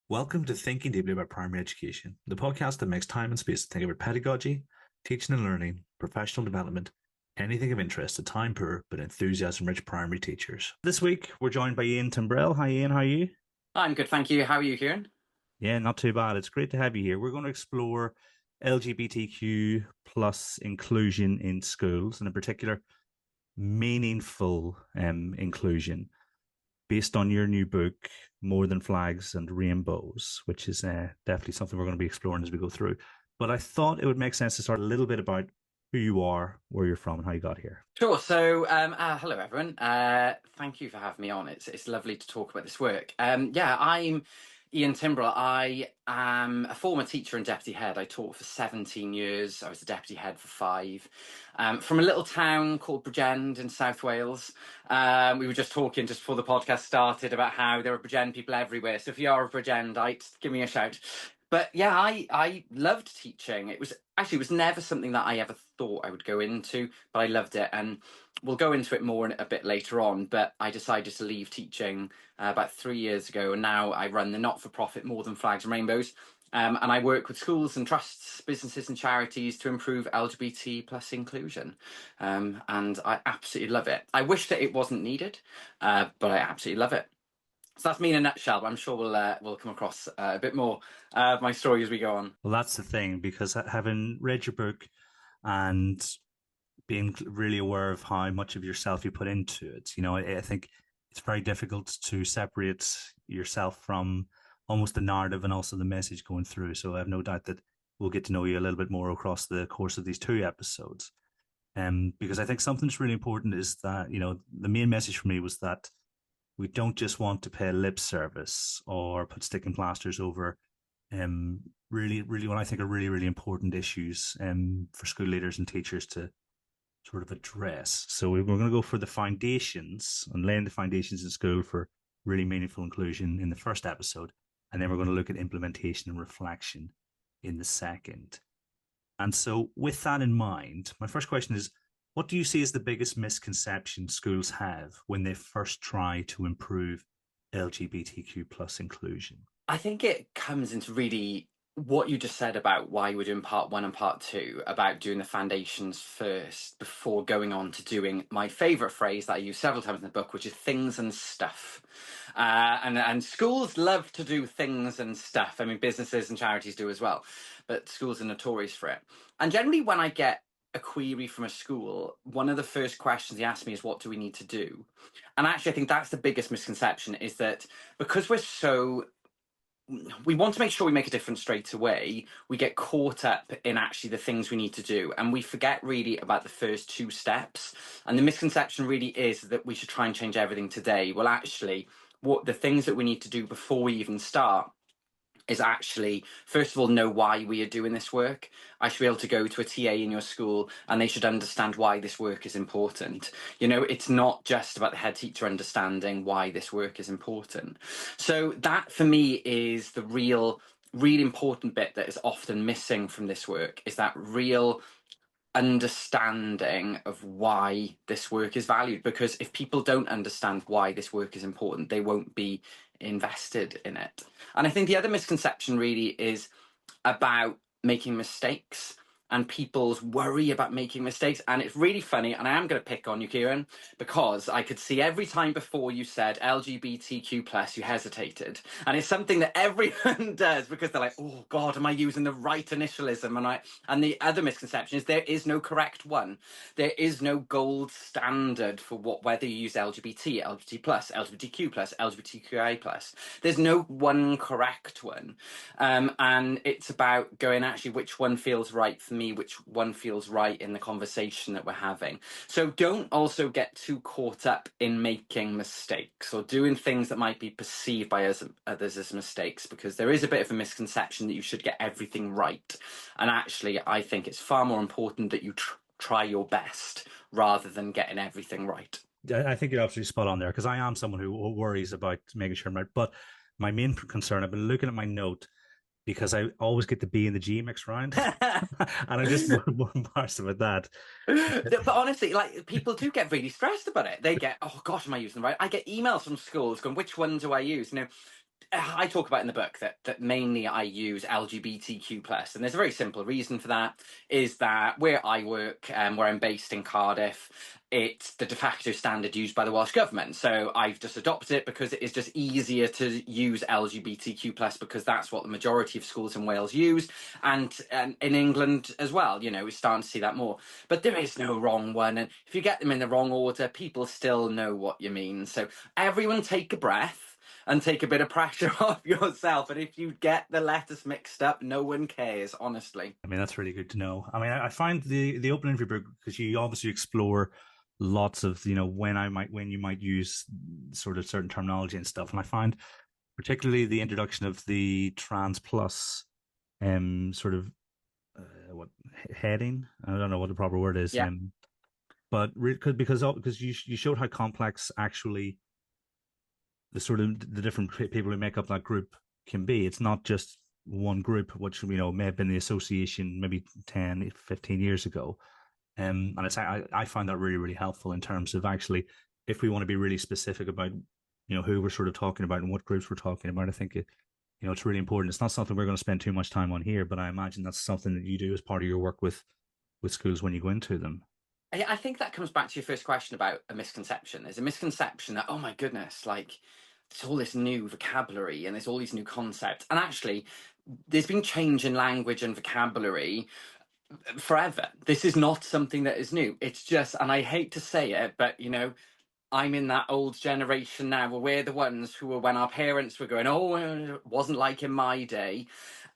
Welcome to Thinking Deeply About Primary Education, the podcast that makes time and space to think about pedagogy, teaching and learning, professional development, anything of interest to time poor but enthusiasm rich primary teachers. This week, we're joined by Ian Timbrell. Hi, Ian. How are you? I'm good, thank you. How are you, Kieran? Yeah, not too bad. It's great to have you here. We're going to explore LGBTQ plus inclusion in schools, and in particular, meaningful inclusion, based on your new book, More Than Flags and Rainbows, which is definitely something we're going to be exploring as we go through. But I thought it would make sense to start a little bit about who you are, where you're from, and how you got here. Sure. Hello everyone. Thank you for having me on. It's lovely to talk about this work. I'm Ian Timbrell. I am a former teacher and deputy head. I taught for 17 years. I was the deputy head for 5. From a little town called Bridgend in South Wales. We were just talking just before the podcast started about how there are Bridgend people everywhere. So if you are a Bridgendite, give me a shout. But yeah, I loved teaching. It was never something that I ever thought I would go into, but I loved it. And we'll go into it more a bit later on. But I decided to leave teaching about 3 years ago. And now I run the not-for-profit More Than Flags and Rainbows. And I work with schools and trusts, businesses and charities to improve LGBT plus inclusion. And I absolutely love it. I wish that it wasn't needed, but I absolutely love it. So that's me in a nutshell, but I'm sure we'll come across a bit more of my story as we go on. Well, that's the thing, because having read your book and being really aware of how much of yourself you put into it, I think it's very difficult to separate yourself from almost the narrative and also the message going through. So I have no doubt that we'll get to know you a little bit more across the course of these 2 episodes. Because I think something that's really important is that, the main message for me was that we don't just want to pay lip service or put sticking plasters over really what I think are really, really important issues for school leaders and teachers to sort of address. So we're going to go for the foundations and laying the foundations in school for really meaningful inclusion in the first episode. And then we're going to look at implementation and reflection in the second. And so with that in mind, my first question is, what do you see as the biggest misconception schools have when they first try to improve LGBTQ plus inclusion? I think it comes into really what you just said about why we're doing part 1 and part 2, about doing the foundations first before going on to doing my favourite phrase that I use several times in the book, which is things and stuff. And schools love to do things and stuff. I mean, businesses and charities do as well, but schools are notorious for it. And generally when I get a query from a school, one of the first questions they ask me is, what do we need to do? And actually, I think that's the biggest misconception, is that because we want to make sure we make a difference straight away, we get caught up in actually the things we need to do, and we forget really about the first 2 steps. And the misconception really is that we should try and change everything today. Well, actually, what the things that we need to do before we even start is actually, first of all, know why we are doing this work. I should be able to go to a TA in your school and they should understand why this work is important. It's not just about the head teacher understanding why this work is important. So that, for me, is the real important bit that is often missing from this work, is that real understanding of why this work is valued. Because if people don't understand why this work is important, they won't be invested in it. And I think the other misconception really is about making mistakes and people's worry about making mistakes. And it's really funny, and I am going to pick on you, Kieran, because I could see every time before you said LGBTQ plus, you hesitated. And it's something that everyone does, because they're like, oh God, am I using the right initialism? And the other misconception is there is no correct one. There is no gold standard for whether you use LGBT, LGBT plus, LGBTQ plus, LGBTQI plus. There's no one correct one. And it's about going, actually, which one feels right for me, which one feels right in the conversation that we're having. So don't also get too caught up in making mistakes or doing things that might be perceived by others as mistakes, because there is a bit of a misconception that you should get everything right. And actually, I think it's far more important that you try your best rather than getting everything right. I think you're absolutely spot on there, because I am someone who worries about making sure I'm right. But my main concern, I've been looking at my note, because I always get the B and the G mixed around. And I'm just more embarrassed about that. But honestly, like, people do get really stressed about it. They get, oh gosh, am I using them right? I get emails from schools going, which one do I use? I talk about in the book that mainly I use LGBTQ plus, and there's a very simple reason for that. Is that where I work, where I'm based in Cardiff, it's the de facto standard used by the Welsh government. So I've just adopted it because it is just easier to use LGBTQ plus, because that's what the majority of schools in Wales use, and in England as well. We're starting to see that more. But there is no wrong one, and if you get them in the wrong order, people still know what you mean. So everyone take a breath and take a bit of pressure off yourself. And if you get the letters mixed up, no one cares, honestly. I mean, that's really good to know. I mean, I find the open interview book, because you obviously explore lots of, when you might use sort of certain terminology and stuff. And I find particularly the introduction of the trans plus sort of what heading. I don't know what the proper word is. Yeah. But because you showed how complex actually the sort of the different people who make up that group can be. It's not just one group, which may have been the association maybe 10, 15 years ago. And I find that really, really helpful in terms of actually, if we want to be really specific about who we're sort of talking about and what groups we're talking about. I think it's really important. It's not something we're going to spend too much time on here, but I imagine that's something that you do as part of your work with schools when you go into them. I think that comes back to your first question about a misconception. There's a misconception that, oh my goodness, like there's all this new vocabulary and there's all these new concepts. And actually, there's been change in language and vocabulary forever. This is not something that is new. It's just, and I hate to say it, but I'm in that old generation now where we're the ones who were, when our parents were going, oh, it wasn't like in my day.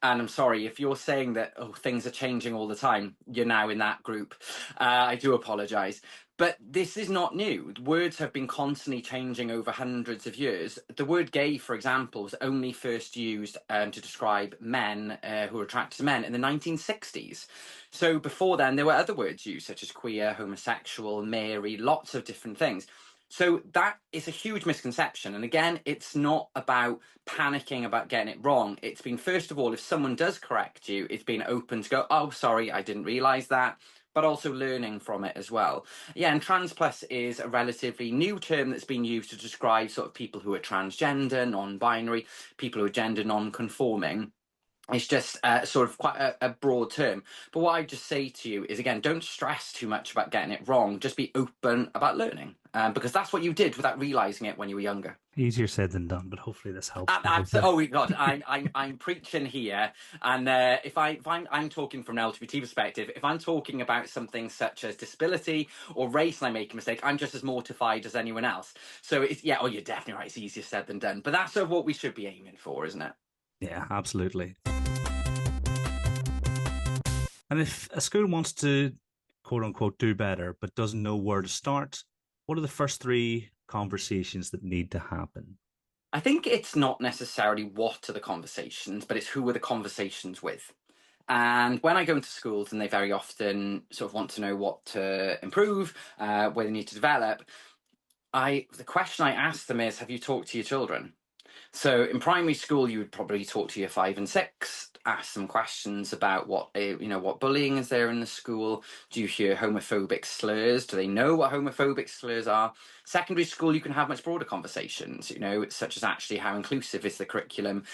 And I'm sorry, if you're saying that, oh, things are changing all the time, you're now in that group. I do apologise. But this is not new. Words have been constantly changing over hundreds of years. The word gay, for example, was only first used to describe men who were attracted to men in the 1960s. So before then, there were other words used, such as queer, homosexual, Mary, lots of different things. So that is a huge misconception. And again, it's not about panicking about getting it wrong. It's been, first of all, if someone does correct you, it's been open to go, oh, sorry, I didn't realise that, but also learning from it as well. Yeah, and trans plus is a relatively new term that's been used to describe sort of people who are transgender, non-binary, people who are gender non-conforming. It's just sort of quite a broad term. But what I just say to you is, again, don't stress too much about getting it wrong. Just be open about learning, because that's what you did without realising it when you were younger. Easier said than done, but hopefully this helps. Oh my God, I'm preaching here, and if I'm talking from an LGBT perspective, if I'm talking about something such as disability or race, and I make a mistake, I'm just as mortified as anyone else. So it's, yeah, oh, you're definitely right. It's easier said than done, but that's sort of what we should be aiming for, isn't it? Yeah, absolutely. And if a school wants to quote unquote do better, but doesn't know where to start, what are the first three conversations that need to happen? I think it's not necessarily what are the conversations, but it's who are the conversations with. And when I go into schools and they very often sort of want to know what to improve, where they need to develop, the question I ask them is, have you talked to your children? So in primary school, you would probably talk to your 5 and 6, ask some questions about what bullying is there in the school. Do you hear homophobic slurs? Do they know what homophobic slurs are? Secondary school, you can have much broader conversations, such as actually how inclusive is the curriculum?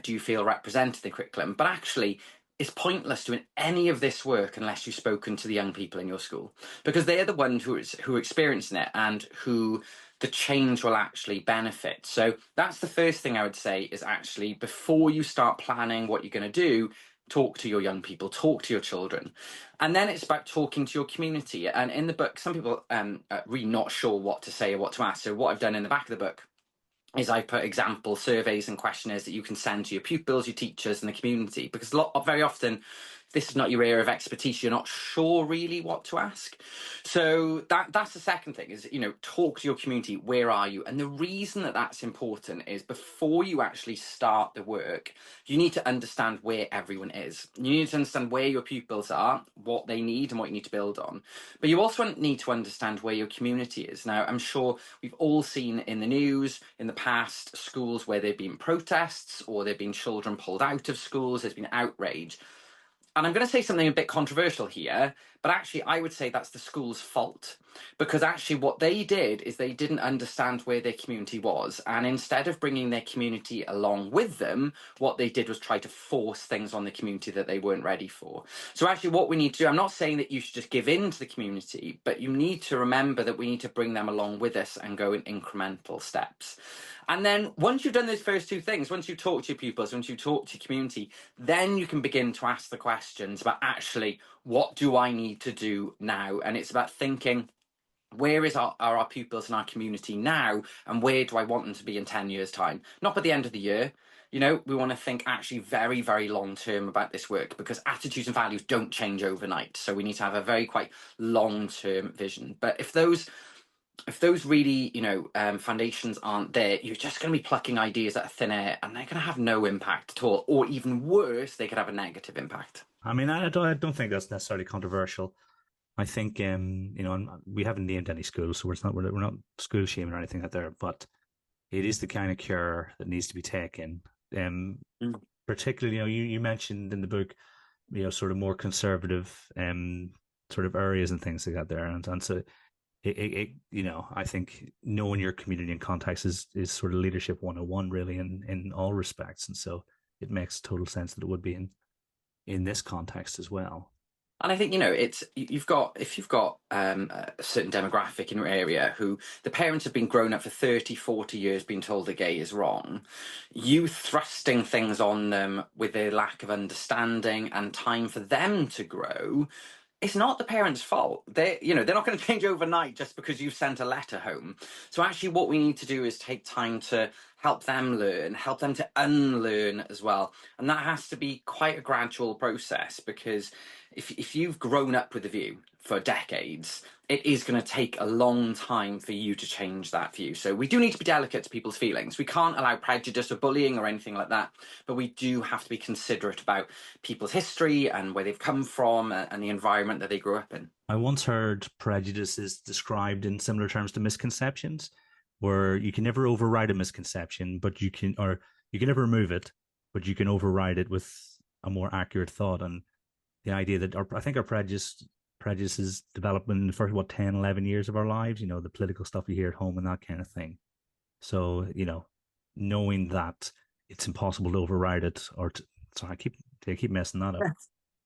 Do you feel represented in the curriculum? But actually, it's pointless doing any of this work unless you've spoken to the young people in your school, because they're the ones who are experiencing it and who the change will actually benefit. So that's the first thing I would say, is actually, before you start planning what you're going to do, talk to your young people, talk to your children. And then it's about talking to your community. And in the book, some people are really not sure what to say or what to ask. So what I've done in the back of the book is I put example surveys and questionnaires that you can send to your pupils, your teachers, and the community, because very often, if this is not your area of expertise, you're not sure really what to ask. So that's the second thing, is talk to your community. Where are you? And the reason that that's important is, before you actually start the work, you need to understand where everyone is. You need to understand where your pupils are, what they need, and what you need to build on. But you also need to understand where your community is. Now, I'm sure we've all seen in the news in the past schools where there've been protests, or there've been children pulled out of schools, there's been outrage. And I'm going to say something a bit controversial here, but But actually, I would say that's the school's fault, because actually what they did is they didn't understand where their community was. And instead of bringing their community along with them, what they did was try to force things on the community that they weren't ready for. So actually what we need to do, I'm not saying that you should just give in to the community, but you need to remember that we need to bring them along with us and go in incremental steps. And then once you've done those first two things, once you've talked to your pupils, once you've talked to your community, then you can begin to ask the questions about actually, what do I need to do now? And it's about thinking, where are our pupils in our community now, and where do I want them to be in 10 years' time? Not by the end of the year. You know, we want to think actually very, very long term about this work, because attitudes and values don't change overnight. So we need to have a very quite long term vision. But if those really, foundations aren't there, you're just going to be plucking ideas out of thin air, and they're going to have no impact at all. Or even worse, they could have a negative impact. I mean, I don't think that's necessarily controversial. I think, we haven't named any schools, so we're not school shaming or anything out there, but it is the kind of care that needs to be taken. Um, Mm. Particularly, you mentioned in the book, sort of more conservative, sort of areas and things like that there, and so I think knowing your community and context is sort of leadership 101 really in all respects, and so it makes total sense that it would be in this context as well. And I think, it's if you've got a certain demographic in your area who the parents have been grown up for 30, 40 years being told that gay is wrong, you thrusting things on them with a lack of understanding and time for them to grow, it's not the parents' fault. They're not going to change overnight just because you've sent a letter home. So actually what we need to do is take time to help them learn, help them to unlearn as well. And that has to be quite a gradual process, because if you've grown up with a view for decades, it is going to take a long time for you to change that view. So we do need to be delicate to people's feelings. We can't allow prejudice or bullying or anything like that, but we do have to be considerate about people's history and where they've come from and the environment that they grew up in. I once heard prejudices described in similar terms to misconceptions, where you can never override a misconception, but you can never remove it, but you can override it with a more accurate thought. And the idea that I think our prejudices develop in the first 10, 11 years of our lives, the political stuff you hear at home and that kind of thing. So, knowing that it's impossible to override it, sorry, I keep messing that up.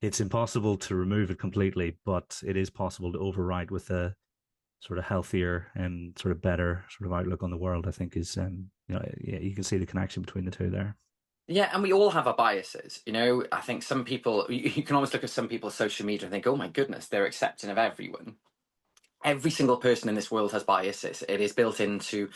It's impossible to remove it completely, but it is possible to override with a sort of healthier and sort of better sort of outlook on the world. I think is yeah, you can see the connection between the two there. Yeah, and we all have our biases. I think some people, you can almost look at some people's social media and think, oh my goodness, they're accepting of everyone. Every single person in this world has biases. It is built into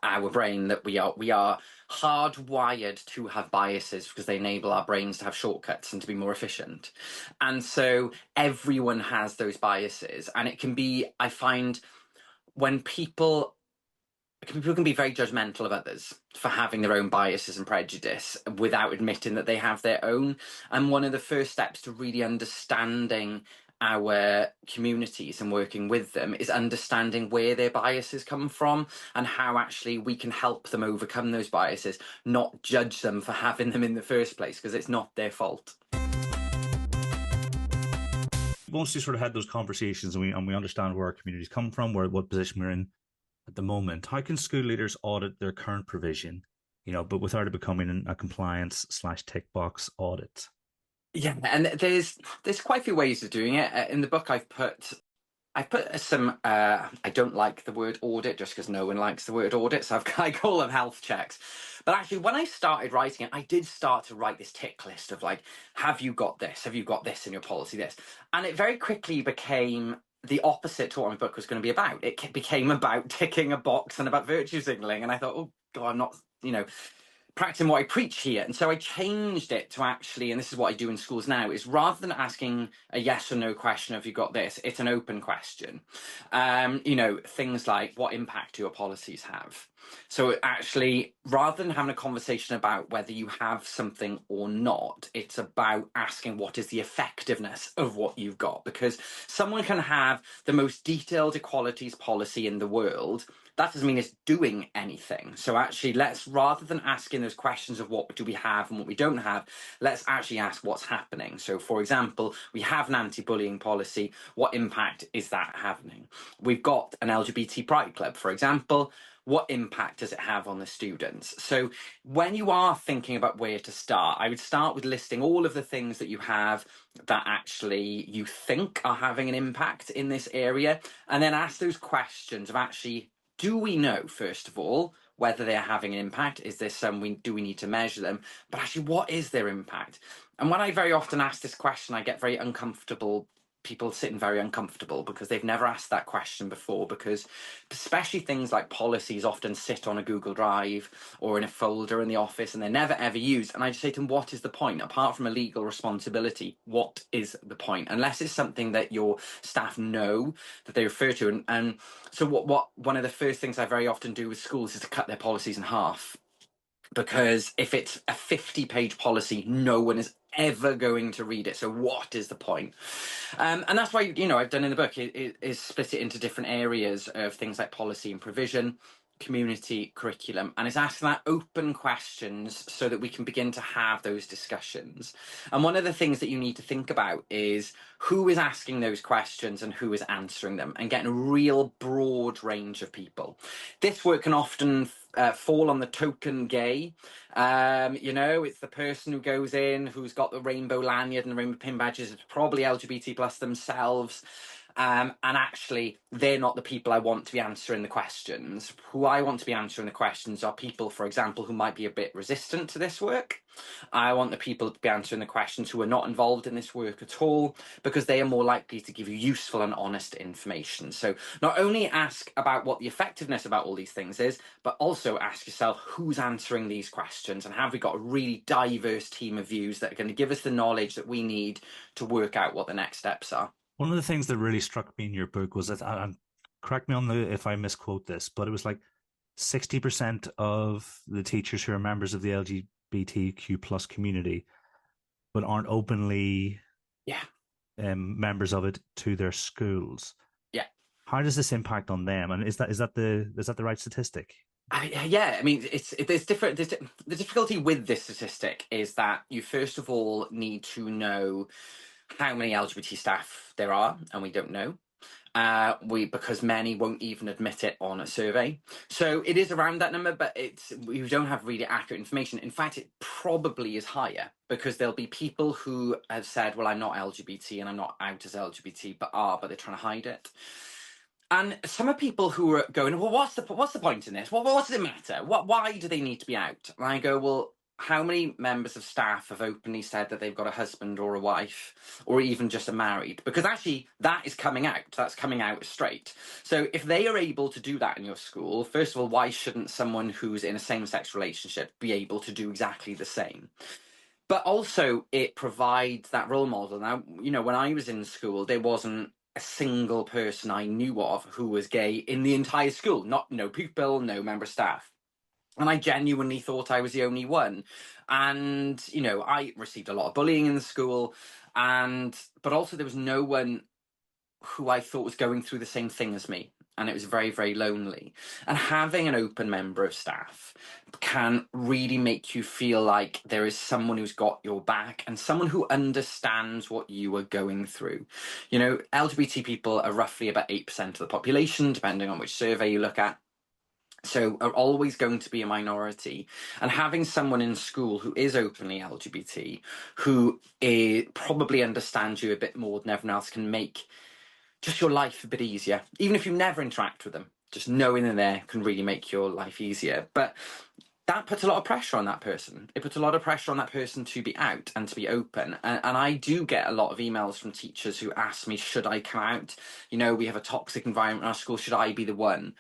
our brain that we are hardwired to have biases, because they enable our brains to have shortcuts and to be more efficient. And so everyone has those biases. And it can be, I find, when people can be very judgmental of others for having their own biases and prejudice without admitting that they have their own. And one of the first steps to really understanding our communities and working with them is understanding where their biases come from and how actually we can help them overcome those biases, not judge them for having them in the first place, because it's not their fault. Once you sort of had those conversations and we understand where our communities come from, what position we're in at the moment, how can school leaders audit their current provision, but without it becoming a compliance/tick box audit? Yeah, and there's quite a few ways of doing it. In the book, I've put some. I don't like the word audit just because no one likes the word audit, so I call them health checks. But actually, when I started writing it, I did start to write this tick list of like, have you got this? Have you got this in your policy? This, and it very quickly became the opposite to what my book was going to be about. It became about ticking a box and about virtue signaling, and I thought, oh God, I'm not, practicing what I preach here. And so I changed it to actually, and this is what I do in schools now, is rather than asking a yes or no question, have you got this, it's an open question. Things like, what impact do your policies have? So actually, rather than having a conversation about whether you have something or not, it's about asking what is the effectiveness of what you've got. Because someone can have the most detailed equalities policy in the world, that doesn't mean it's doing anything. So actually, let's, rather than asking those questions of what do we have and what we don't have, let's actually ask what's happening. So for example, we have an anti-bullying policy. What impact is that having? We've got an LGBT pride club, for example. What impact does it have on the students? So when you are thinking about where to start, I would start with listing all of the things that you have that actually you think are having an impact in this area, and then ask those questions of actually, do we know, first of all, whether they're having an impact? Is there do we need to measure them? But actually, what is their impact? And when I very often ask this question, I get very uncomfortable, people sitting very uncomfortable because they've never asked that question before, because especially things like policies often sit on a Google Drive or in a folder in the office and they're never ever used. And I just say to them, what is the point? Apart from a legal responsibility, what is the point? Unless it's something that your staff know that they refer to. And so what one of the first things I very often do with schools is to cut their policies in half. Because if it's a 50-page policy, no one is ever going to read it. So what is the point? And that's why, I've done in the book is split it into different areas of things like policy and provision, community, curriculum, and it's asking that open questions so that we can begin to have those discussions. And one of the things that you need to think about is who is asking those questions and who is answering them, and getting a real broad range of people. This work can often fall on the token gay. It's the person who goes in who's got the rainbow lanyard and the rainbow pin badges. It's probably LGBT plus themselves. And actually, they're not the people I want to be answering the questions. Who I want to be answering the questions are people, for example, who might be a bit resistant to this work. I want the people to be answering the questions who are not involved in this work at all, because they are more likely to give you useful and honest information. So not only ask about what the effectiveness about all these things is, but also ask yourself who's answering these questions, and have we got a really diverse team of views that are going to give us the knowledge that we need to work out what the next steps are. One of the things that really struck me in your book was that, correct me on the if I misquote this, but it was like 60% of the teachers who are members of the LGBTQ plus community, but aren't openly Yeah. members of it to their schools. Yeah. How does this impact on them? And is that the right statistic? Yeah, I mean, there's different. The difficulty with this statistic is that you first of all need to know how many LGBT staff there are, and we don't know. Because many won't even admit it on a survey. So it is around that number, but we don't have really accurate information. In fact, it probably is higher, because there'll be people who have said, well, I'm not LGBT and I'm not out as LGBT, but they're trying to hide it. And some are people who are going, well, what's the point in this? What does it matter? Why do they need to be out? And I go, well, how many members of staff have openly said that they've got a husband or a wife, or even just are married? Because actually that is coming out. That's coming out straight. So if they are able to do that in your school, first of all, why shouldn't someone who's in a same-sex relationship be able to do exactly the same? But also it provides that role model. Now, when I was in school, there wasn't a single person I knew of who was gay in the entire school. No pupil, no member of staff. And I genuinely thought I was the only one. And, I received a lot of bullying in the school, but also there was no one who I thought was going through the same thing as me. And it was very, very lonely. And having an open member of staff can really make you feel like there is someone who's got your back, and someone who understands what you are going through. LGBT people are roughly about 8% of the population, depending on which survey you look at. So are always going to be a minority. And having someone in school who is openly LGBT, who probably understands you a bit more than everyone else, can make just your life a bit easier. Even if you never interact with them, just knowing they're there can really make your life easier. But that puts a lot of pressure on that person. It puts a lot of pressure on that person to be out and to be open. And I do get a lot of emails from teachers who ask me, should I come out? We have a toxic environment in our school. Should I be the one?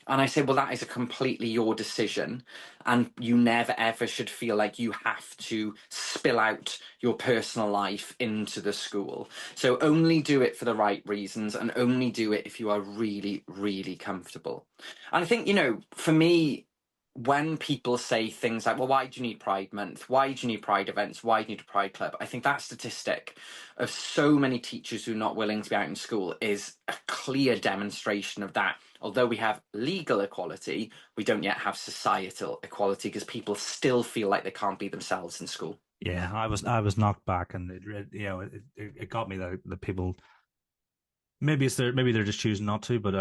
And I say, well, that is a completely your decision. And you never, ever should feel like you have to spill out your personal life into the school. So only do it for the right reasons, and only do it if you are really, really comfortable. And I think, for me, when people say things like, well, why do you need Pride Month? Why do you need Pride events? Why do you need a Pride Club? I think that statistic of so many teachers who are not willing to be out in school is a clear demonstration of that. although we have legal equality, we don't yet have societal equality because people still feel like they can't be themselves in school. Yeah, I was knocked back, and it got me that people maybe they're just choosing not to, but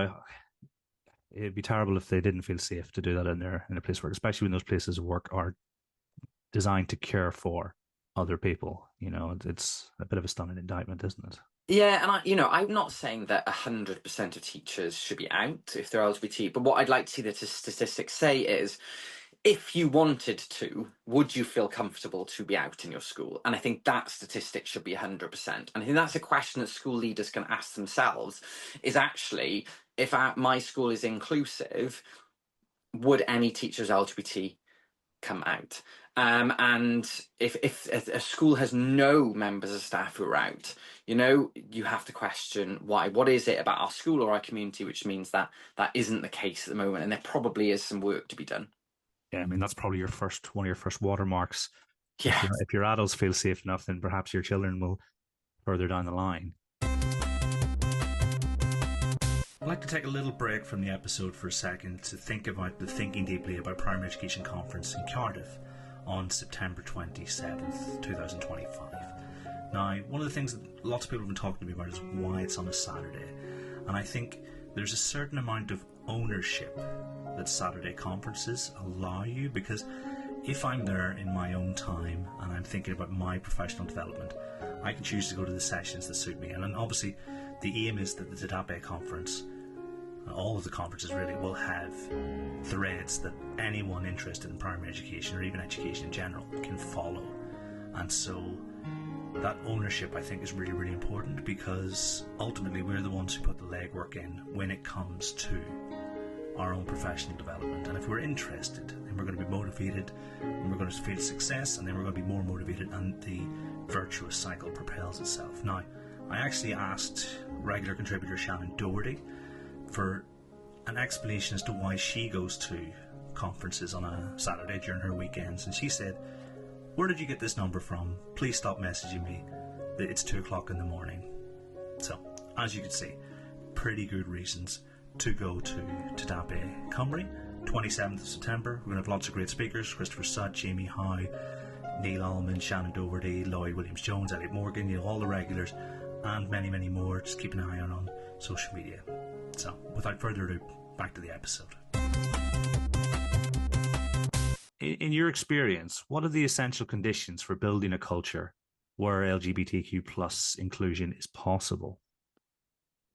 it'd be terrible if they didn't feel safe to do that in a place of work, especially when those places of work are designed to care for other people. It's a bit of a stunning indictment, isn't it? Yeah, and I'm not saying that 100% of teachers should be out if they're LGBT, but what I'd like to see the statistics say is, if you wanted to, would you feel comfortable to be out in your school? And I think that statistic should be 100%. And I think that's a question that school leaders can ask themselves, is actually, if my school is inclusive, would any teachers LGBT come out? And if a school has no members of staff who are out, you have to question why. What is it about our school or our community which means that that isn't the case at the moment? And there probably is some work to be done. Yeah, I mean that's probably one of your first watermarks. If Yeah. your adults feel safe enough, then perhaps your children will further down the line. I'd like to take a little break from the episode for a second to think about the Thinking Deeply About Primary Education conference in Cardiff on September 27th, 2025. Now, one of the things that lots of people have been talking to me about is why it's on a Saturday. And I think there's a certain amount of ownership that Saturday conferences allow you, because if I'm there in my own time and I'm thinking about my professional development, I can choose to go to the sessions that suit me. And then obviously the aim is that the TDAPE conference, all of the conferences really, will have threads that anyone interested in primary education or even education in general can follow. And so that ownership, I think, is really, really important, because ultimately we're the ones who put the legwork in when it comes to our own professional development. And if we're interested, then we're going to be motivated, and we're going to feel success, and then we're going to be more motivated, and the virtuous cycle propels itself. Now, I actually asked regular contributor Shannon Doherty for an explanation as to why she goes to conferences on a Saturday during her weekends, and she said, "Where did you get this number from? Please stop messaging me. It's 2 o'clock in the morning." So, as you can see, pretty good reasons to go to TDAPE Cymru, 27th of September. We're going to have lots of great speakers: Christopher Sutt, Jamie Howe, Neil Allman, Shannon Doherty, Lloyd Williams-Jones, Elliot Morgan, all the regulars, and many, many more. Just keep an eye on social media. So, without further ado, back to the episode. In your experience, what are the essential conditions for building a culture where LGBTQ plus inclusion is possible?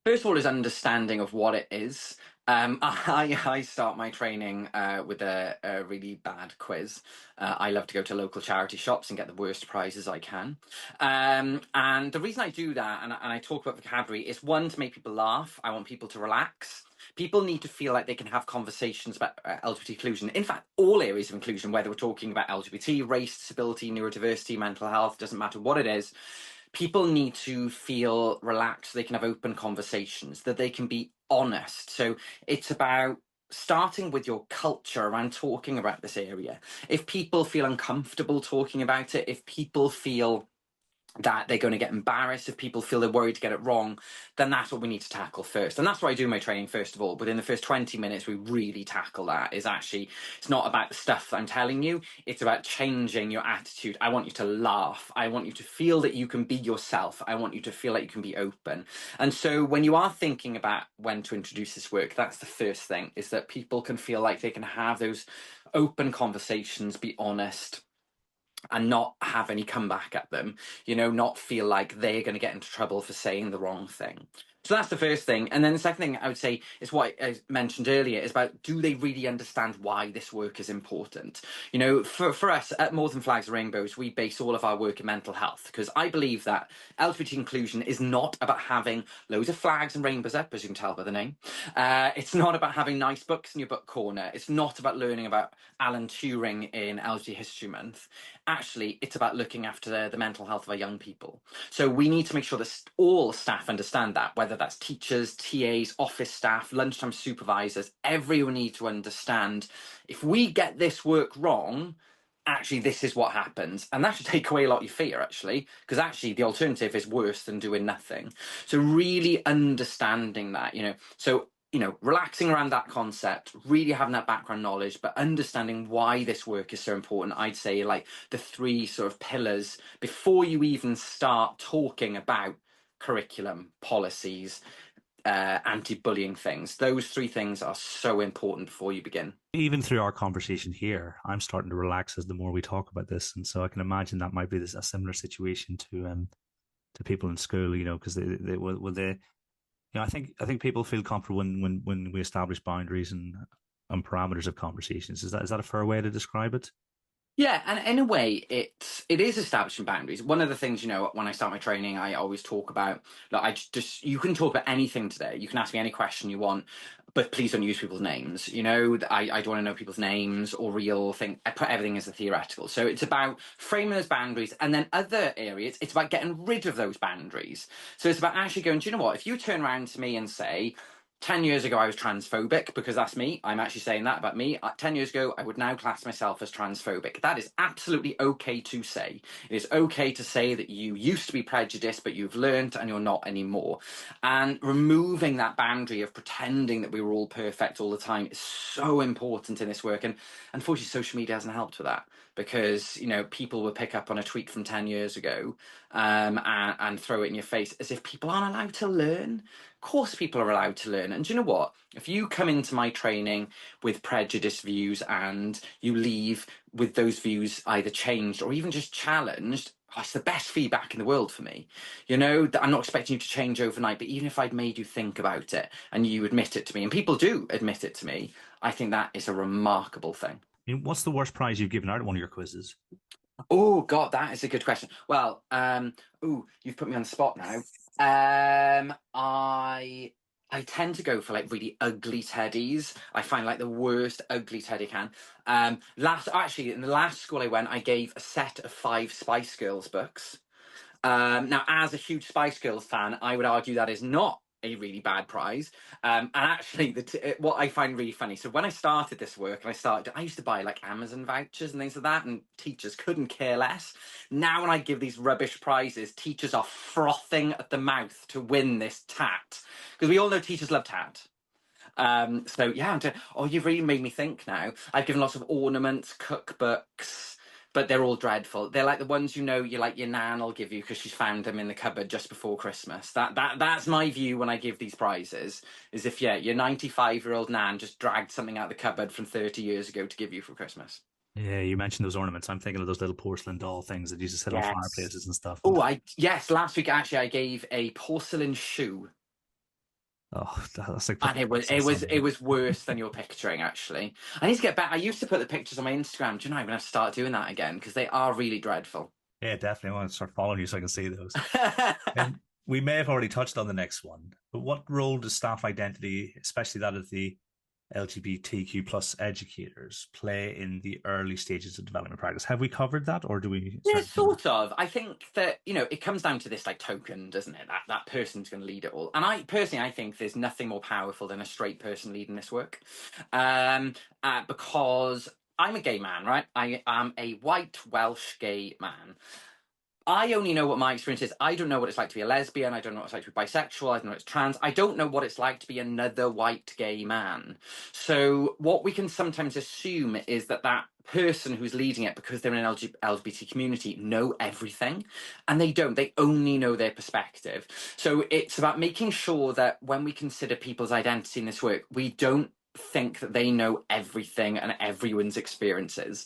First of all, is understanding of what it is. I start my training with a really bad quiz. I love to go to local charity shops and get the worst prizes I can. And the reason I do that, and I talk about vocabulary, is one, to make people laugh. I want people to relax. People need to feel like they can have conversations about LGBT inclusion. In fact, all areas of inclusion, whether we're talking about LGBT, race, disability, neurodiversity, mental health, doesn't matter what it is. People need to feel relaxed, they can have open conversations, that they can be honest. So it's about starting with your culture around talking about this area. If people feel uncomfortable talking about it, if people feel that they're going to get embarrassed, if people feel they're worried to get it wrong, then that's what we need to tackle first. And that's why I do my training first of all. Within the first 20 minutes, we really tackle that. Is actually, it's not about the stuff that I'm telling you, it's about changing your attitude. I want you to laugh. I want you to feel that you can be yourself. I want you to feel like you can be open. And so when you are thinking about when to introduce this work, that's the first thing, is that people can feel like they can have those open conversations, be honest, and not have any comeback at them, not feel like they're going to get into trouble for saying the wrong thing. So that's the first thing. And then the second thing I would say is what I mentioned earlier, is about, do they really understand why this work is important? For us at More Than Flags and Rainbows, we base all of our work in mental health, because I believe that LGBT inclusion is not about having loads of flags and rainbows up, as you can tell by the name. It's not about having nice books in your book corner. It's not about learning about Alan Turing in LGBT History Month. Actually, it's about looking after the mental health of our young people. So we need to make sure that all staff understand that, whether that's teachers, TAs, office staff, lunchtime supervisors. Everyone needs to understand, if we get this work wrong, actually this is what happens. And that should take away a lot of your fear, actually, because actually the alternative is worse than doing nothing. So really understanding that, so relaxing around that concept, really having that background knowledge, but understanding why this work is so important. I'd say like the three sort of pillars before you even start talking about curriculum, policies, anti-bullying things. Those three things are so important before you begin. Even through our conversation here, I'm starting to relax as the more we talk about this, and so I can imagine that might be a similar situation to people in school, because they will they. I think people feel comfortable when we establish boundaries and parameters of conversations. Is that a fair way to describe it? Yeah, and in a way, it is establishing boundaries. One of the things, when I start my training, I always talk about, like, you can talk about anything today. You can ask me any question you want, but please don't use people's names. I don't want to know people's names or real thing. I put everything as a theoretical. So it's about framing those boundaries, and then other areas, it's about getting rid of those boundaries. So it's about actually going, do you know what? If you turn around to me and say, 10 years ago, I was transphobic, because that's me. I'm actually saying that about me. 10 years ago, I would now class myself as transphobic. That is absolutely okay to say. It is okay to say that you used to be prejudiced, but you've learned and you're not anymore. And removing that boundary of pretending that we were all perfect all the time is so important in this work. And unfortunately, social media hasn't helped with that, because, people will pick up on a tweet from 10 years ago and throw it in your face as if people aren't allowed to learn. Of course people are allowed to learn. And do you know what? If you come into my training with prejudiced views and you leave with those views either changed or even just challenged, it's the best feedback in the world for me. That I'm not expecting you to change overnight, but even if I'd made you think about it and you admit it to me, and people do admit it to me, I think that is a remarkable thing. What's the worst prize you've given out at one of your quizzes? Oh God, that is a good question. Well, you've put me on the spot now. I tend to go for like really ugly teddies. I find like the worst ugly teddy can. In the last school I went, I gave a set of 5 Spice Girls books. Now, as a huge Spice Girls fan, I would argue that is not a really bad prize. And actually, what I find really funny. So when I started this work, I used to buy like Amazon vouchers and things like that, and teachers couldn't care less. Now, when I give these rubbish prizes, teachers are frothing at the mouth to win this tat, because we all know teachers love tat. So yeah, you've really made me think now. I've given lots of ornaments, cookbooks, but they're all dreadful. They're like the ones your nan will give you because she's found them in the cupboard just before Christmas. That's my view when I give these prizes. Is if your 95-year-old nan just dragged something out of the cupboard from 30 years ago to give you for Christmas. Yeah, you mentioned those ornaments. I'm thinking of those little porcelain doll things that used to sit on Yes. fireplaces and stuff. Yes. Last week actually, I gave a porcelain shoe. Oh, that's like And putting bricks on it something. was worse than you're picturing. Actually, I need to get back. I used to put the pictures on my Instagram. Do you know? I'm gonna start doing that again because they are really dreadful. Yeah, definitely. I want to start following you so I can see those. And we may have already touched on the next one, but what role does staff identity, especially that of the LGBTQ plus educators, play in the early stages of development practice? Have we covered that, or do we Yeah, start? sort of. I think that, it comes down to this like token, doesn't it? That person's going to lead it all. And I think there's nothing more powerful than a straight person leading this work. Because I'm a gay man, right? I am a white Welsh gay man. I only know what my experience is. I don't know what it's like to be a lesbian. I don't know what it's like to be bisexual. I don't know it's trans. I don't know what it's like to be another white gay man. So what we can sometimes assume is that person who's leading it, because they're in an LGBT community, know everything, and they don't. They only know their perspective. So it's about making sure that when we consider people's identity in this work, we don't think that they know everything and everyone's experiences,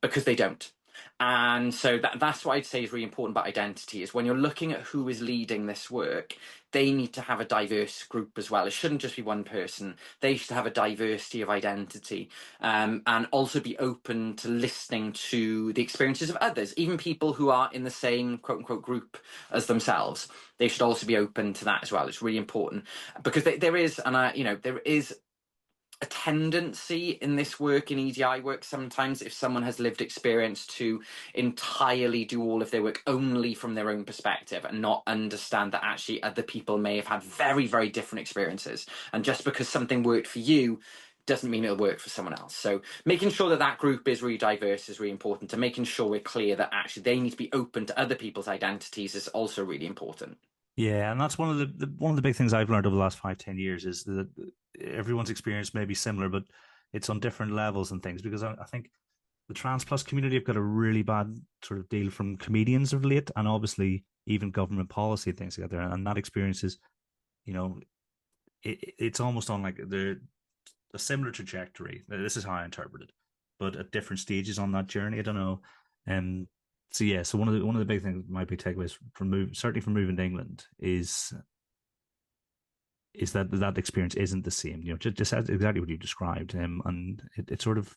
because they don't. And so that's what I'd say is really important about identity, is when you're looking at who is leading this work, they need to have a diverse group as well. It shouldn't just be one person. They should have a diversity of identity, and also be open to listening to the experiences of others, even people who are in the same quote unquote group as themselves. They should also be open to that as well. It's really important, because there is a tendency in this work, in EDI work, sometimes, if someone has lived experience, to entirely do all of their work only from their own perspective and not understand that actually other people may have had very, very different experiences. And just because something worked for you doesn't mean it'll work for someone else. So making sure that group is really diverse is really important, and making sure we're clear that actually they need to be open to other people's identities is also really important. Yeah, and that's one of one of the big things I've learned over the last 5, 10 years is that everyone's experience may be similar, but it's on different levels and things. Because I think the trans plus community have got a really bad sort of deal from comedians of late, and obviously even government policy and things like that. And that experience is, you know, it's almost on like a similar trajectory. This is how I interpret it, but at different stages on that journey. I don't know. Um, so yeah, so one of the big things, my big takeaways from certainly from moving to England is that that experience isn't the same. You know, just exactly what you described, and it sort of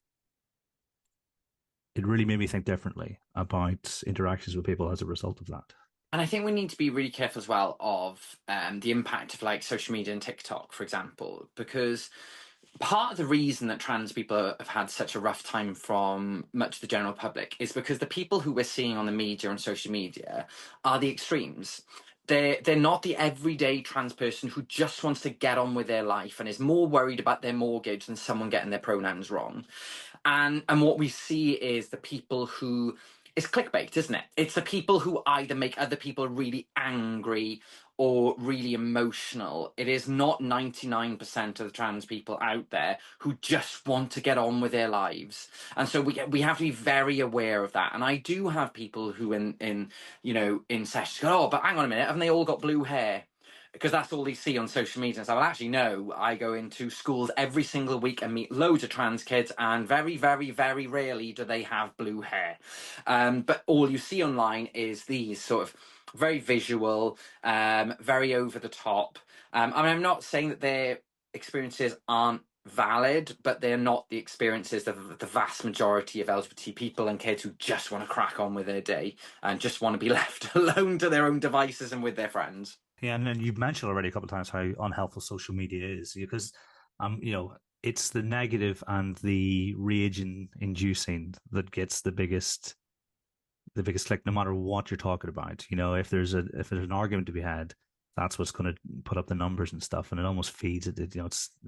it really made me think differently about interactions with people as a result of that. And I think we need to be really careful as well of the impact of like social media and TikTok, for example, because part of the reason that trans people have had such a rough time from much of the general public is because the people who we're seeing on the media and social media are the extremes. They're not the everyday trans person who just wants to get on with their life and is more worried about their mortgage than someone getting their pronouns wrong. And what we see is the people who, it's clickbait, isn't it? It's the people who either make other people really angry or really emotional. It is not 99% of the trans people out there who just want to get on with their lives. And so we have to be very aware of that. And I do have people who in in sessions go, oh, but hang on a minute, haven't they all got blue hair? Because that's all they see on social media. And so, well, actually, no, I go into schools every single week and meet loads of trans kids, and very, very, very rarely do they have blue hair. But all you see online is these sort of very visual, very over the top. I mean, I'm not saying that their experiences aren't valid, but they're not the experiences of the vast majority of LGBT people and kids who just want to crack on with their day and just want to be left alone to their own devices and with their friends. Yeah, and then you've mentioned already a couple of times how unhelpful social media is because, it's the negative and the rage inducing that gets the biggest click, no matter what you're talking about. You know, if there's an argument to be had, that's what's going to put up the numbers and stuff, and it almost feeds it.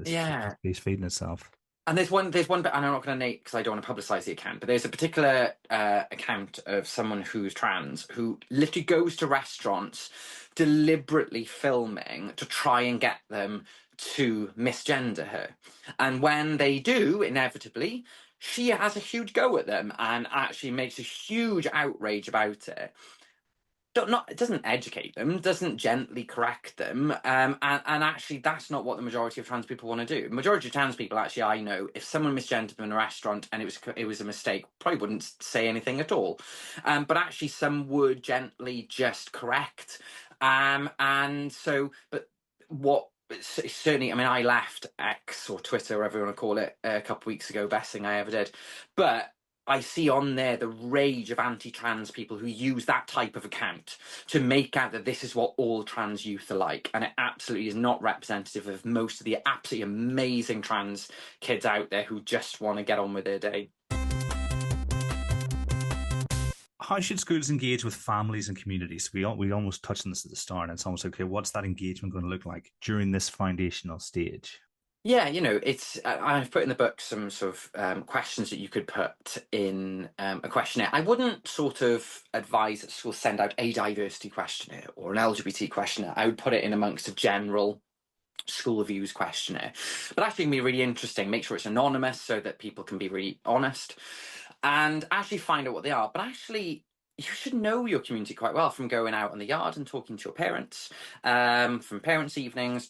Yeah. It's feeding itself. And there's one bit, and I'm not going to name because I don't want to publicize the account, but there's a particular account of someone who's trans who literally goes to restaurants deliberately filming to try and get them to misgender her. And when they do, inevitably, she has a huge go at them and actually makes a huge outrage about it. It doesn't educate them, doesn't gently correct them, and actually that's not what the majority of trans people want to do. The majority of trans people, actually, I know, if someone misgendered them in a restaurant and it was a mistake, probably wouldn't say anything at all, but actually some would gently just correct, and so, but what. Certainly, I mean, I left X or Twitter, whatever you want to call it, a couple of weeks ago. Best thing I ever did, but I see on there the rage of anti-trans people who use that type of account to make out that this is what all trans youth are like, and it absolutely is not representative of most of the absolutely amazing trans kids out there who just want to get on with their day. How should schools engage with families and communities? We almost touched on this at the start, and it's almost like, okay, what's that engagement going to look like during this foundational stage? Yeah, it's. I've put in the book some sort of questions that you could put in a questionnaire. I wouldn't sort of advise that schools send out a diversity questionnaire or an LGBT questionnaire. I would put it in amongst a general school views questionnaire. But actually, it can be really interesting. Make sure it's anonymous so that people can be really honest and actually find out what they are. But actually, you should know your community quite well from going out in the yard and talking to your parents, from parents' evenings.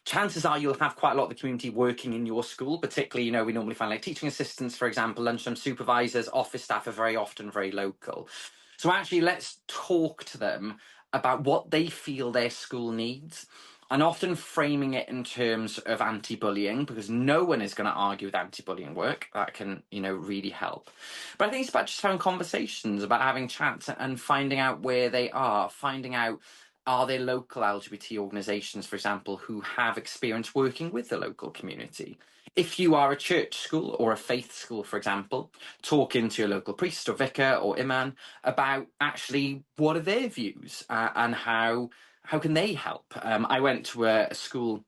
Chances are you'll have quite a lot of the community working in your school, particularly, we normally find like teaching assistants, for example, lunchtime supervisors, office staff are very often very local. So actually, let's talk to them about what they feel their school needs and often framing it in terms of anti-bullying, because no one is going to argue with anti-bullying work. That can, really help. But I think it's about just having conversations, about having chats and finding out where they are, finding out, are there local LGBT organisations, for example, who have experience working with the local community? If you are a church school or a faith school, for example, talking to your local priest or vicar or imam about actually what are their views and how can they help? I went to a school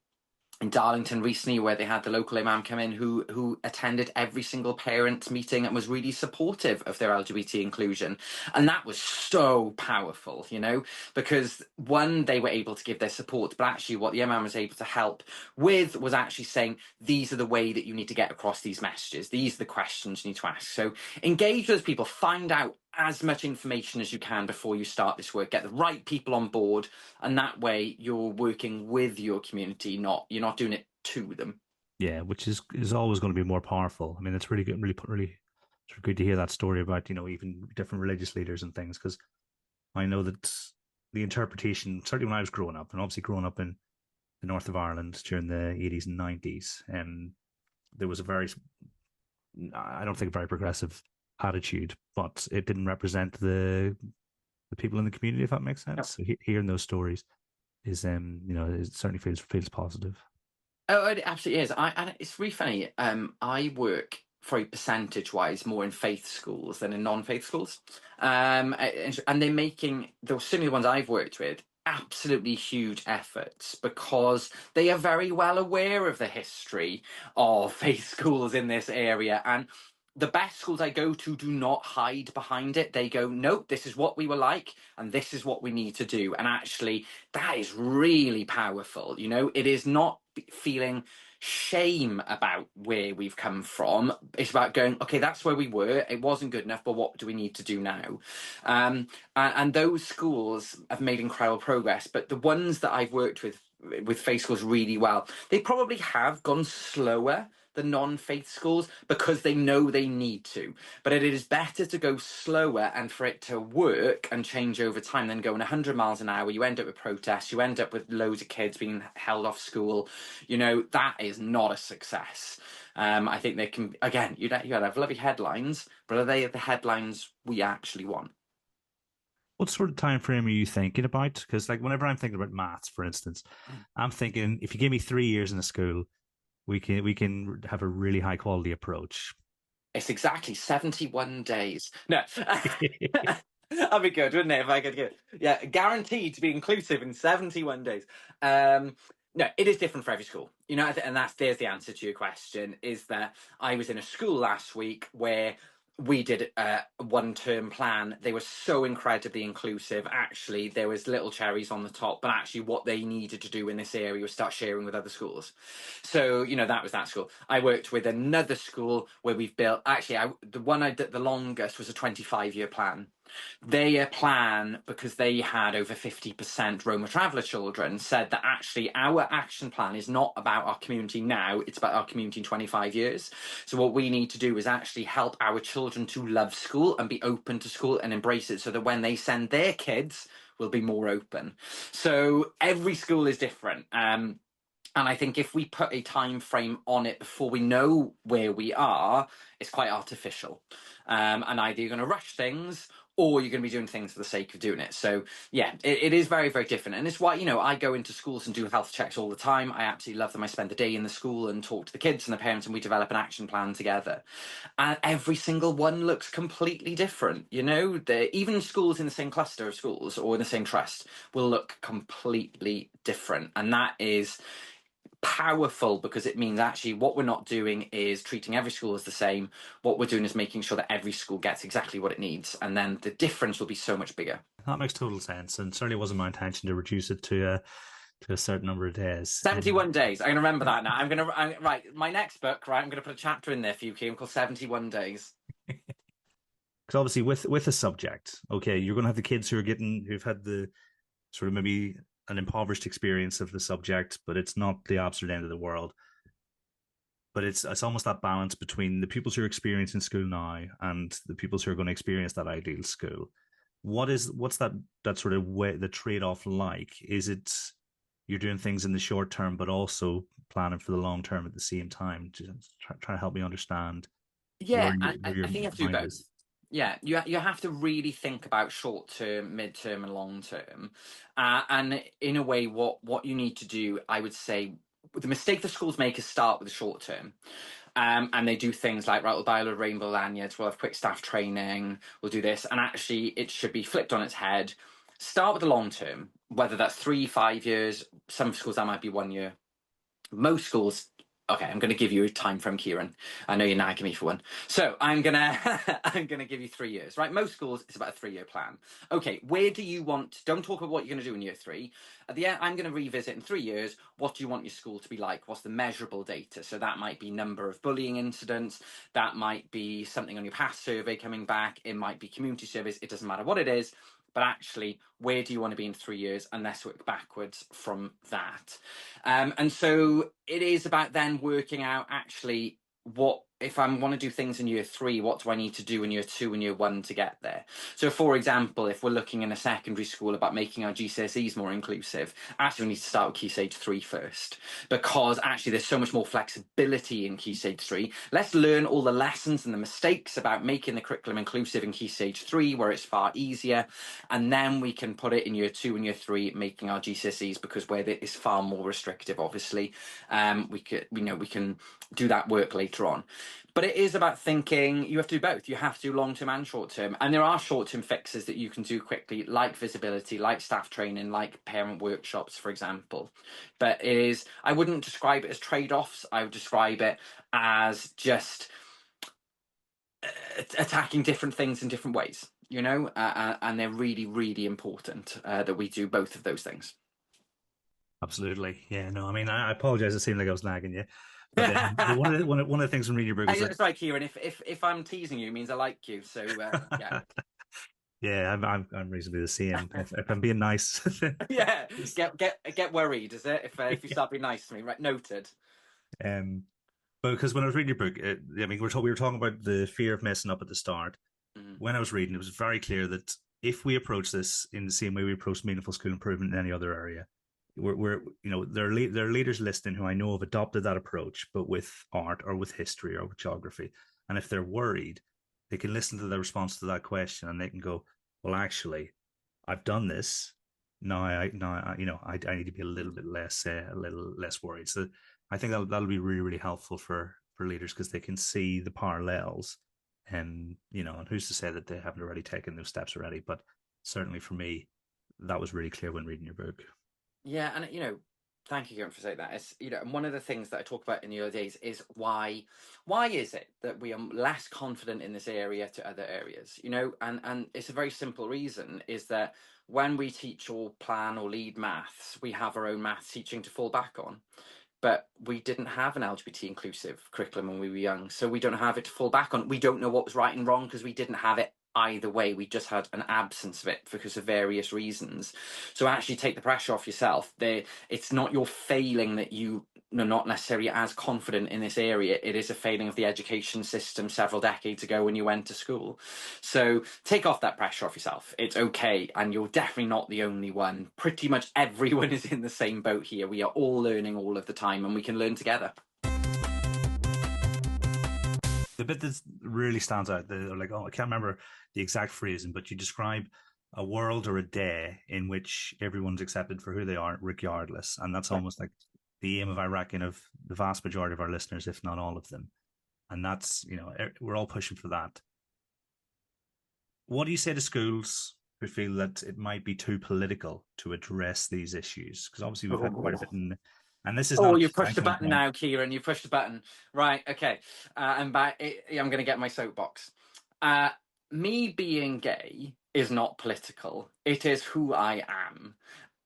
in Darlington recently, where they had the local imam come in who attended every single parent meeting and was really supportive of their LGBT inclusion. And that was so powerful, you know, because one, they were able to give their support, but actually what the imam was able to help with was actually saying, these are the way that you need to get across these messages. These are the questions you need to ask. So engage with people, find out as much information as you can before you start this work, get the right people on board, and that way you're working with your community, you're not doing it to them. Yeah, which is always going to be more powerful. I mean, it's really good, really sort of good to hear that story about even different religious leaders and things, because I know that the interpretation, certainly when I was growing up, and obviously growing up in the north of Ireland during the 80s and 90s, there was a very, I don't think, very progressive attitude, but it didn't represent the people in the community, if that makes sense. So hearing those stories is, it certainly feels positive. Oh, it absolutely is. And it's really funny. I work very percentage-wise more in faith schools than in non-faith schools, and they're making those, certainly the ones I've worked with, absolutely huge efforts because they are very well aware of the history of faith schools in this area. And the best schools I go to do not hide behind it. They go, nope, this is what we were like, and this is what we need to do. And actually, that is really powerful. You know, it is not feeling shame about where we've come from. It's about going, okay, that's where we were. It wasn't good enough, but what do we need to do now? And those schools have made incredible progress. But the ones that I've worked with faith schools really well, they probably have gone slower than non-faith schools because they know they need to. But it is better to go slower and for it to work and change over time than going 100 miles an hour. You end up with protests, you end up with loads of kids being held off school. You know, that is not a success. I think they can, again, you'd have lovely headlines, but are they the headlines we actually want? What sort of time frame are you thinking about? Because like whenever I'm thinking about maths, for instance, I'm thinking if you give me 3 years in a school, we can have a really high quality approach. It's exactly 71 days. No. That'd be good, wouldn't it? If I could get, yeah, guaranteed to be inclusive in 71 days. No, it is different for every school, you know, and there's the answer to your question. Is that I was in a school last week where we did a one-term plan. They were so incredibly inclusive. Actually, there was little cherries on the top, but actually, what they needed to do in this area was start sharing with other schools. So, you know, that was that school. I worked with another school where we've built. Actually, the one I did the longest was a 25-year plan. Their plan, because they had over 50% Roma traveller children, said that actually our action plan is not about our community now, it's about our community in 25 years. So what we need to do is actually help our children to love school and be open to school and embrace it so that when they send their kids, we'll be more open. So every school is different. And I think if we put a time frame on it before we know where we are, it's quite artificial. And either you're going to rush things or you're going to be doing things for the sake of doing it. So, yeah, it is very, very different. And it's why, you know, I go into schools and do health checks all the time. I absolutely love them. I spend the day in the school and talk to the kids and the parents, and we develop an action plan together. And every single one looks completely different. You know, even schools in the same cluster of schools or in the same trust will look completely different. And that is powerful because it means actually what we're not doing is treating every school as the same. What we're doing is making sure that every school gets exactly what it needs, and then the difference will be so much bigger. That makes total sense, and certainly wasn't my intention to reduce it to a certain number of days. 71 days. I'm going to remember that now. Right, my next book, right, I'm going to put a chapter in there for you, Kieran, called 71 Days. Because obviously with a subject, okay, you're going to have the kids who've had the sort of maybe an impoverished experience of the subject, but it's not the absolute end of the world. But it's almost that balance between the pupils who are experiencing school now and the pupils who are going to experience that ideal school. What's that sort of way, the trade off like? Is it you're doing things in the short term, but also planning for the long term at the same time? Just try to help me understand Yeah, where I your think you have to do mind both. is. Yeah, you have to really think about short term, mid term, and long term. And in a way, what you need to do, I would say, the mistake the schools make is start with the short term. And they do things like, right, we'll buy a load rainbow lanyards, we'll have quick staff training, we'll do this. And actually, it should be flipped on its head. Start with the long term, whether that's 3, 5 years. Some schools that might be 1 year. Most schools, okay, I'm going to give you a time frame, Kieran. I know you're nagging me for one, so I'm gonna I'm gonna give you 3 years, right? Most schools, it's about a 3-year plan. Okay, where do you want? Don't talk about what you're going to do in year three. At the end, I'm going to revisit in 3 years. What do you want your school to be like? What's the measurable data? So that might be number of bullying incidents. That might be something on your past survey coming back. It might be community service. It doesn't matter what it is. But actually, where do you want to be in 3 years? And let's work backwards from that. And so it is about then working out actually what, if I want to do things in year three, what do I need to do in year two and year one to get there? So, for example, if we're looking in a secondary school about making our GCSEs more inclusive, actually we need to start with Key Stage 3 first, because actually there's so much more flexibility in Key Stage 3. Let's learn all the lessons and the mistakes about making the curriculum inclusive in Key Stage 3, where it's far easier, and then we can put it in year two and year three, making our GCSEs, because where it is far more restrictive, obviously. We can do that work later on. But it is about thinking you have to do both. You have to do long-term and short-term. And there are short-term fixes that you can do quickly, like visibility, like staff training, like parent workshops, for example. But it is, I wouldn't describe it as trade-offs. I would describe it as just attacking different things in different ways, and they're really, really important that we do both of those things. Absolutely. Yeah, no, I mean, I apologize. It seemed like I was nagging you. But one of the things from reading your book is that, Sorry, Kieran. If I'm teasing you, it means I like you. So yeah, yeah, I'm reasonably the same. If I'm being nice, yeah. Get worried, is it? If you start being nice to me, right? Noted. um, but because when I was reading your book, I mean, we were talking about the fear of messing up at the start. Mm. When I was reading, it was very clear that if we approach this in the same way we approach meaningful school improvement in any other area, we're there are leaders listening who I know have adopted that approach, but with art or with history or with geography. And if they're worried, they can listen to the response to that question and they can go, well, actually, I've done this. I need to be a little less worried. So I think that'll be really, really helpful for leaders because they can see the parallels, and who's to say that they haven't already taken those steps already? But certainly for me, that was really clear when reading your book. Yeah, and thank you, Kieran, for saying that. It's and one of the things that I talk about in the early days is why is it that we are less confident in this area to other areas? And it's a very simple reason, is that when we teach or plan or lead maths, we have our own maths teaching to fall back on. But we didn't have an LGBT inclusive curriculum when we were young, so we don't have it to fall back on. We don't know what was right and wrong because we didn't have it either way. We just had an absence of it because of various reasons. So actually take the pressure off yourself. It's not your failing that you are not necessarily as confident in this area. It is a failing of the education system several decades ago when you went to school. So take off that pressure off yourself. It's okay, and you're definitely not the only one. Pretty much everyone is in the same boat here. We are all learning all of the time, and we can learn together. The bit that really stands out, I can't remember the exact phrasing, but you describe a world or a day in which everyone's accepted for who they are, regardless, and that's almost like the aim of, I reckon, of the vast majority of our listeners, if not all of them. And that's, we're all pushing for that. What do you say to schools who feel that it might be too political to address these issues? Because obviously we've had quite a bit and this is Oh, not you a pushed the sanctioning button point. now, Kieran. You pushed the button. Right, okay. I'm back. I'm going to get my soapbox. Me being gay is not political. It is who I am.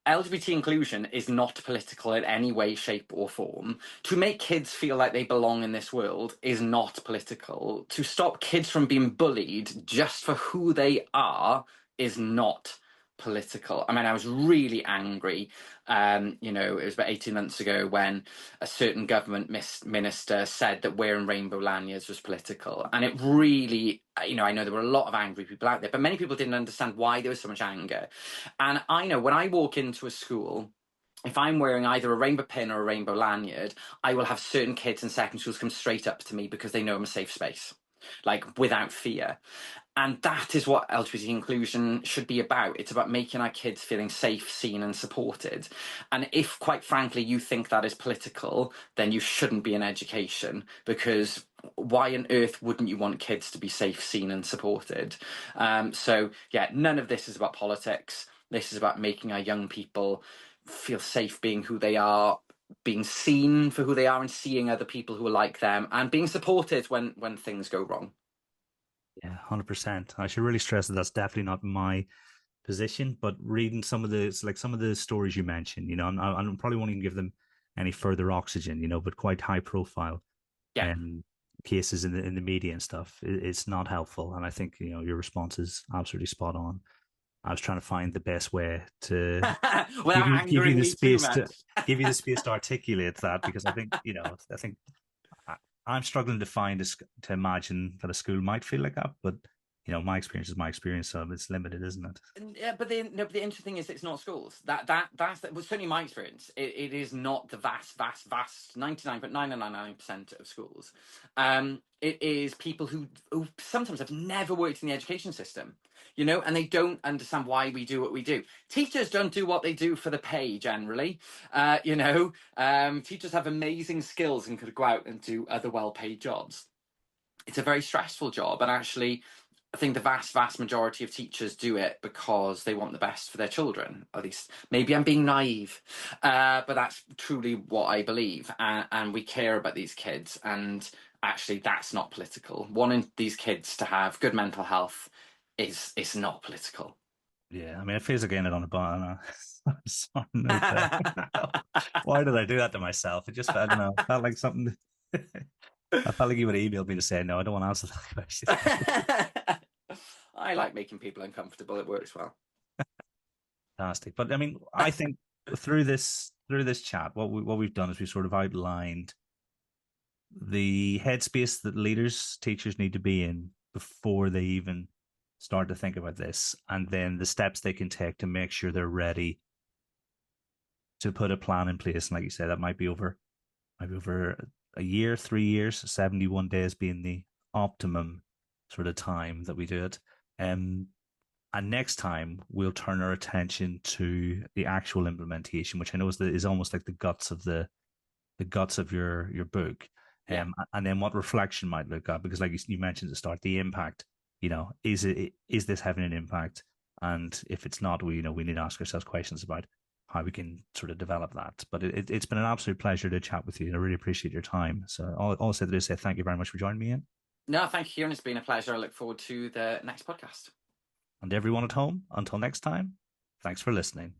LGBT inclusion is not political in any way, shape, or form. To make kids feel like they belong in this world is not political. To stop kids from being bullied just for who they are is not political. I mean, I was really angry. It was about 18 months ago when a certain government minister said that wearing rainbow lanyards was political. And it really, I know there were a lot of angry people out there, but many people didn't understand why there was so much anger. And I know when I walk into a school, if I'm wearing either a rainbow pin or a rainbow lanyard, I will have certain kids in secondary schools come straight up to me because they know I'm a safe space, like without fear. And that is what LGBT inclusion should be about. It's about making our kids feeling safe, seen, and supported. And if, quite frankly, you think that is political, then you shouldn't be in education, because why on earth wouldn't you want kids to be safe, seen, and supported? So, yeah, none of this is about politics. This is about making our young people feel safe being who they are, being seen for who they are and seeing other people who are like them and being supported when things go wrong. Yeah, 100%. I should really stress that that's definitely not my position, but reading some of the like some of the stories you mentioned, I probably won't even give them any further oxygen, but quite high profile Yeah. cases in the media and stuff. It's not helpful, and I think your response is absolutely spot on. I was trying to find the best way to Without give you angering the me too space to much. give you the space to articulate that, because I think I, I'm struggling to to imagine that a school might feel like that, but my experience is my experience, so it's limited, isn't it? Yeah, but the interesting thing is it's not schools. That's well, certainly my experience. It is not the vast 99.999% of schools. It is people who sometimes have never worked in the education system, and they don't understand why we do what we do. Teachers don't do what they do for the pay generally. Teachers have amazing skills and could go out and do other well-paid jobs. It's a very stressful job, and actually I think the vast majority of teachers do it because they want the best for their children. At least, maybe I'm being naive, but that's truly what I believe. And we care about these kids. And actually, that's not political. Wanting these kids to have good mental health is not political. Yeah, I mean, it feels like I ended on a banana. Sorry, note there. Why did I do that to myself? It just, I don't know, felt like something. I felt like you would have emailed me to say, no, I don't want to answer that question. I like making people uncomfortable. It works well. Fantastic. But I mean, I think through this chat, what we've done is we've sort of outlined the headspace that leaders, teachers need to be in before they even start to think about this, and then the steps they can take to make sure they're ready to put a plan in place. And like you said, that might be over a year, 3 years, 71 days being the optimum sort of time that we do it. And next time we'll turn our attention to the actual implementation, which I know is almost like the guts of your book. Yeah. And then what reflection might look at, because like you mentioned at the start, the impact. Is this having an impact? And if it's not, we need to ask ourselves questions about how we can sort of develop that. But it's been an absolute pleasure to chat with you, and I really appreciate your time. So all I said to do is say thank you very much for joining me in. No, thank you, Kieran. It's been a pleasure. I look forward to the next podcast. And everyone at home, until next time, thanks for listening.